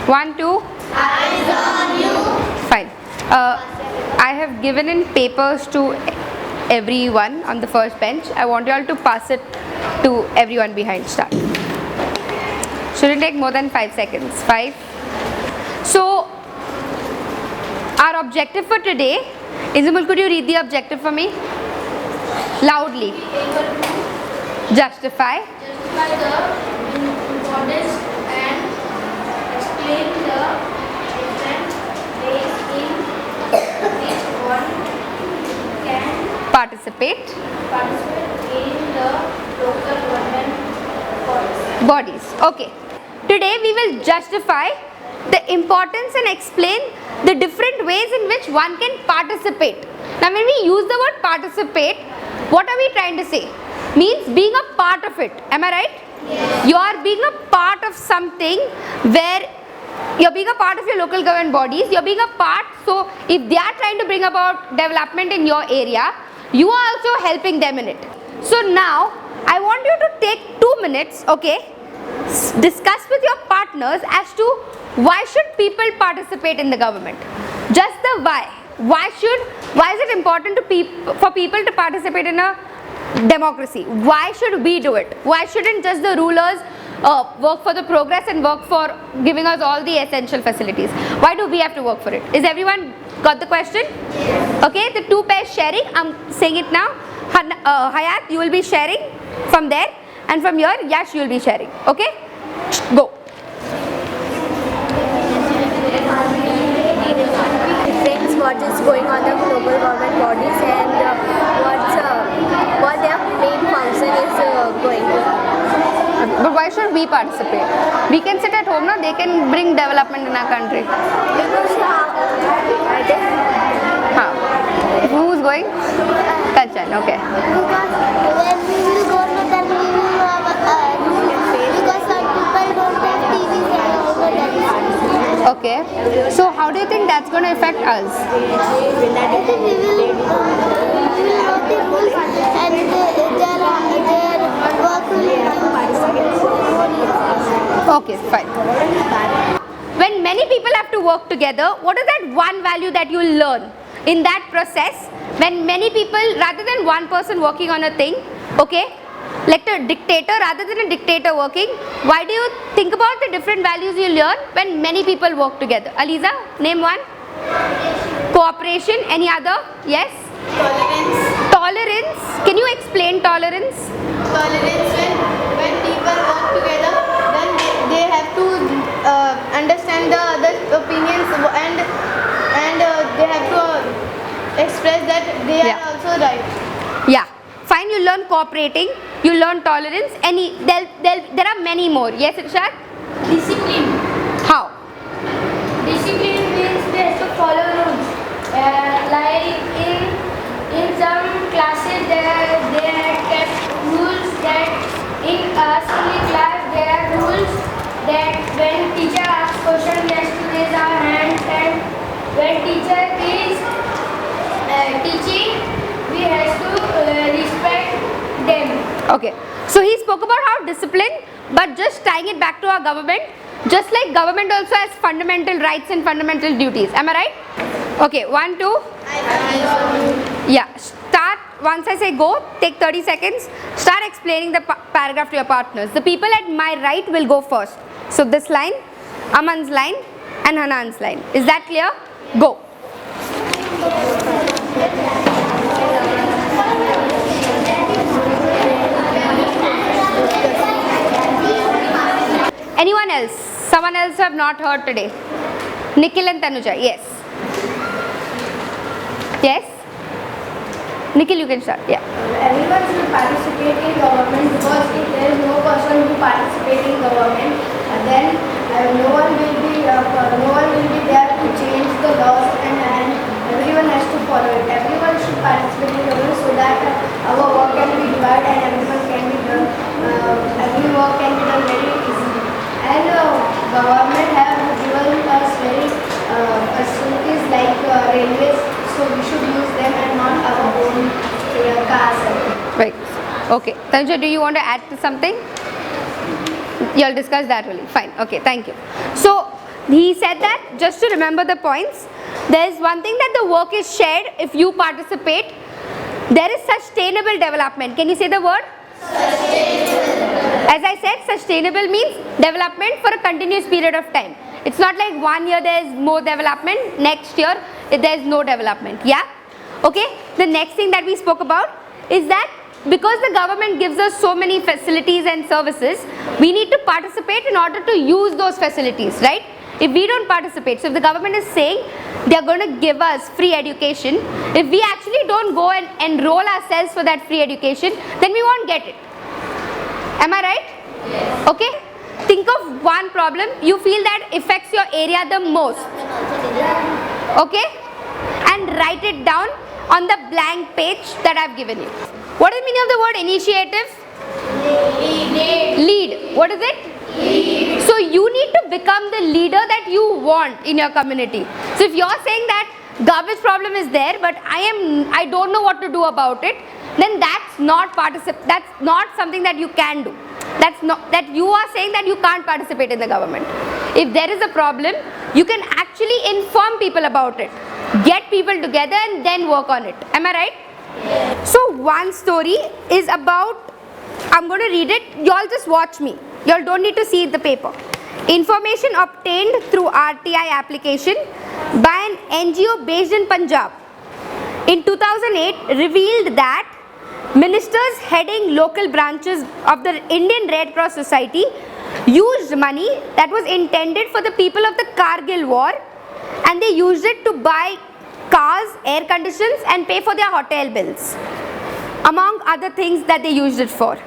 1, 2. Eyes on you. Fine. I have given in papers to everyone on the first bench. I want you all to pass it to everyone behind. Start. Shouldn't take more than 5 seconds. 5. So, our objective for today, Isabel, could you read the objective for me? Loudly. Justify. Justify the importance and explain the different ways in which one can Participate. in the local government Bodies. Okay. Today we will justify the importance and explain the different ways in which one can participate. Now when we use the word participate, what are we trying to say? Means being a part of it. Am I right? Yes. You are being a part of something where you're being a part of your local government bodies. You're being a part, so if they are trying to bring about development in your area, you are also helping them in it. So now I want you to take 2 minutes, okay, discuss with your partners as to why should people participate in the government. Just the why. Why is it important for people to participate in a democracy? Why should we do it? Why shouldn't just the rulers work for the progress and work for giving us all the essential facilities? Why do we have to work for it? Is everyone got the question? Yes. Okay, the 2 pairs sharing, I'm saying it now. Hayat, you will be sharing from there, and from here, Yash, you will be sharing. Okay? Go. Depends what is going on the global government bodies and what their main function is going to. But why should we participate? We can sit at home, no? They can bring development in our country. Because How? Who's going? Kanchan, okay. Because when we will go to then we will have because some people don't have TVs and also that. Okay. So how do you think that's going to affect us? I think we will know the rules and their work will. Okay, fine. When many people have to work together, what is that one value that you will learn in that process? When many people, rather than one person working on a thing, okay, like a dictator, rather than a dictator working, why do you think about the different values you learn when many people work together? Aliza, name one. Cooperation. Any other? Yes? Tolerance. Tolerance. Can you explain tolerance? Tolerance, when people work together, then they have to understand the other opinions and they have to express that they are also right. Yeah. Fine, you learn cooperating, you learn tolerance, there are many more. Yes, Irshad? Discipline. How? Discipline means they have to follow rules. Like in some classes they had kept rules that in assembly class there are rules that when teacher asks question we have to raise our hands, and when teacher is teaching we have to respect them. Okay. So he spoke about how discipline, but just tying it back to our government, just like government also has fundamental rights and fundamental duties. Am I right? Okay, 1, 2. Yeah. Start, once I say go, take 30 seconds. Start explaining the paragraph to your partners. The people at my right will go first. So this line, Aman's line and Hanan's line. Is that clear? Go. Anyone else? Someone else who have not heard today? Nikhil and Tanuja, yes. Yes? Nikhil, you can start. Yeah. Everyone should participate in government, because if there is no person who participates in government, then no one will be there to change the laws, and everyone has to follow it. Everyone should participate in government so that our work can be divided and everyone can be done. Every work can be done very easily. And government have given us very facilities like railways, so we should use them and not our own cars. Right. Okay. Tanuja, do you want to add to something? You'll discuss that only. Fine. Okay. Thank you. So, he said that, just to remember the points, there is one thing that the work is shared if you participate. There is sustainable development. Can you say the word? As I said, sustainable means development for a continuous period of time. It's not like 1 year there is more development, next year there is no development. Yeah? Okay? The next thing that we spoke about is that because the government gives us so many facilities and services, we need to participate in order to use those facilities, right? If we don't participate, so if the government is saying they are going to give us free education, if we actually don't go and enroll ourselves for that free education, then we won't get it. Am I right? Yes. Okay? Think of one problem you feel that affects your area the most. Okay? And write it down on the blank page that I've given you. What is the meaning of the word initiative? Lead. What is it? Lead. So you need to become the leader that you want in your community. So if you're saying that garbage problem is there, but I don't know what to do about it, then that's not something that you can do. That's not that you are saying that you can't participate in the government. If there is a problem, you can actually inform people about it, get people together and then work on it. Am I right? Yes. So one story is about, I'm going to read it, you all just watch me. You all don't need to see the paper. Information obtained through RTI application by an NGO based in Punjab in 2008 revealed that ministers heading local branches of the Indian Red Cross Society used money that was intended for the people of the Kargil war, and they used it to buy cars, air conditions and pay for their hotel bills, among other things that they used it for.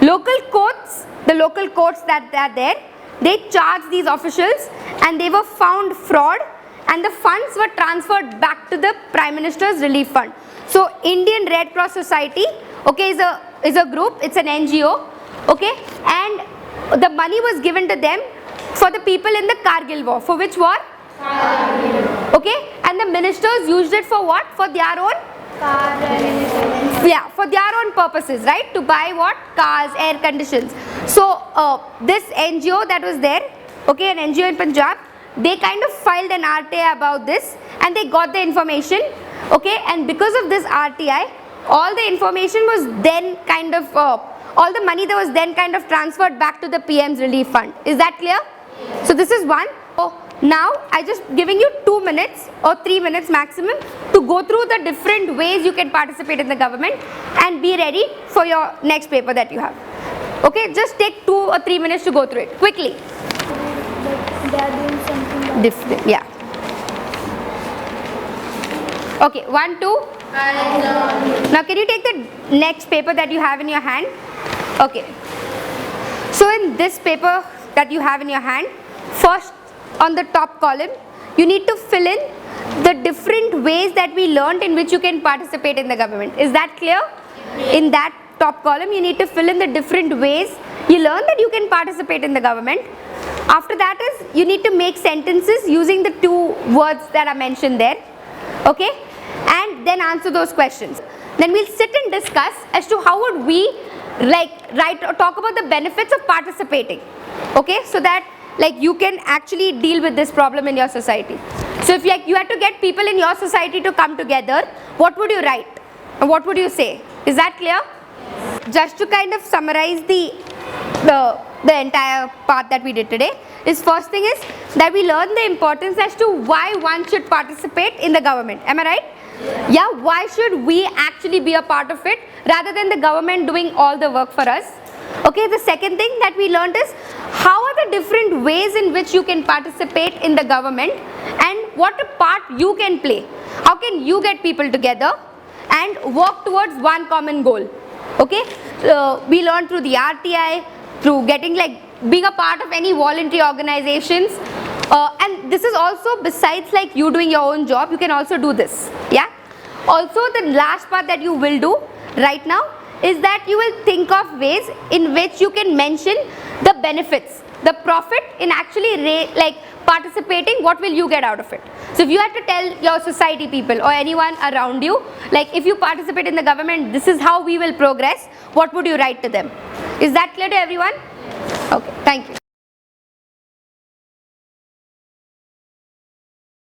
Local courts, the local courts that are there, they charged these officials and they were found fraud, and the funds were transferred back to the Prime Minister's Relief Fund. So Indian Red Cross Society, okay, is a group, it's an NGO, okay, and the money was given to them for the people in the Kargil war. For which war? Kargil. Okay, and the ministers used it for what? For their own? Yeah, for their own purposes, right? To buy what? Cars, air conditions. So this NGO that was there, okay, an NGO in Punjab, they kind of filed an RTI about this and they got the information, okay, and because of this RTI, all the information was then kind of, all the money that was then kind of transferred back to the PM's relief fund. Is that clear? Yes. So this is one. So now I just giving you 2 minutes or 3 minutes maximum to go through the different ways you can participate in the government and be ready for your next paper that you have. Okay, just take 2 or 3 minutes to go through it quickly. They are doing something different, yeah. Okay, 1, 2. Now can you take the next paper that you have in your hand? Okay. So in this paper that you have in your hand, first on the top column, you need to fill in the different ways that we learned in which you can participate in the government. Is that clear? Yes. In that top column, you need to fill in the different ways you learn that you can participate in the government. After that is, you need to make sentences using the 2 words that are mentioned there. Okay? And then answer those questions. Then we'll sit and discuss as to how would we talk about the benefits of participating. Okay? So that you can actually deal with this problem in your society. So if you had to get people in your society to come together, what would you write? And what would you say? Is that clear? Yes. Just to kind of summarize the entire part that we did today, is first thing is that we learn the importance as to why one should participate in the government. Am I right? Yes. Yeah, why should we actually be a part of it rather than the government doing all the work for us? Okay, the second thing that we learned is how are the different ways in which you can participate in the government and what a part you can play. How can you get people together and work towards one common goal? Okay, we learned through the RTI, through getting being a part of any voluntary organizations, and this is also besides you doing your own job, you can also do this. Yeah. Also the last part that you will do right now is that you will think of ways in which you can mention the benefits, the profit in actually participating, what will you get out of it. So if you had to tell your society people or anyone around you, if you participate in the government, this is how we will progress, what would you write to them? Is that clear to everyone? Okay, thank you.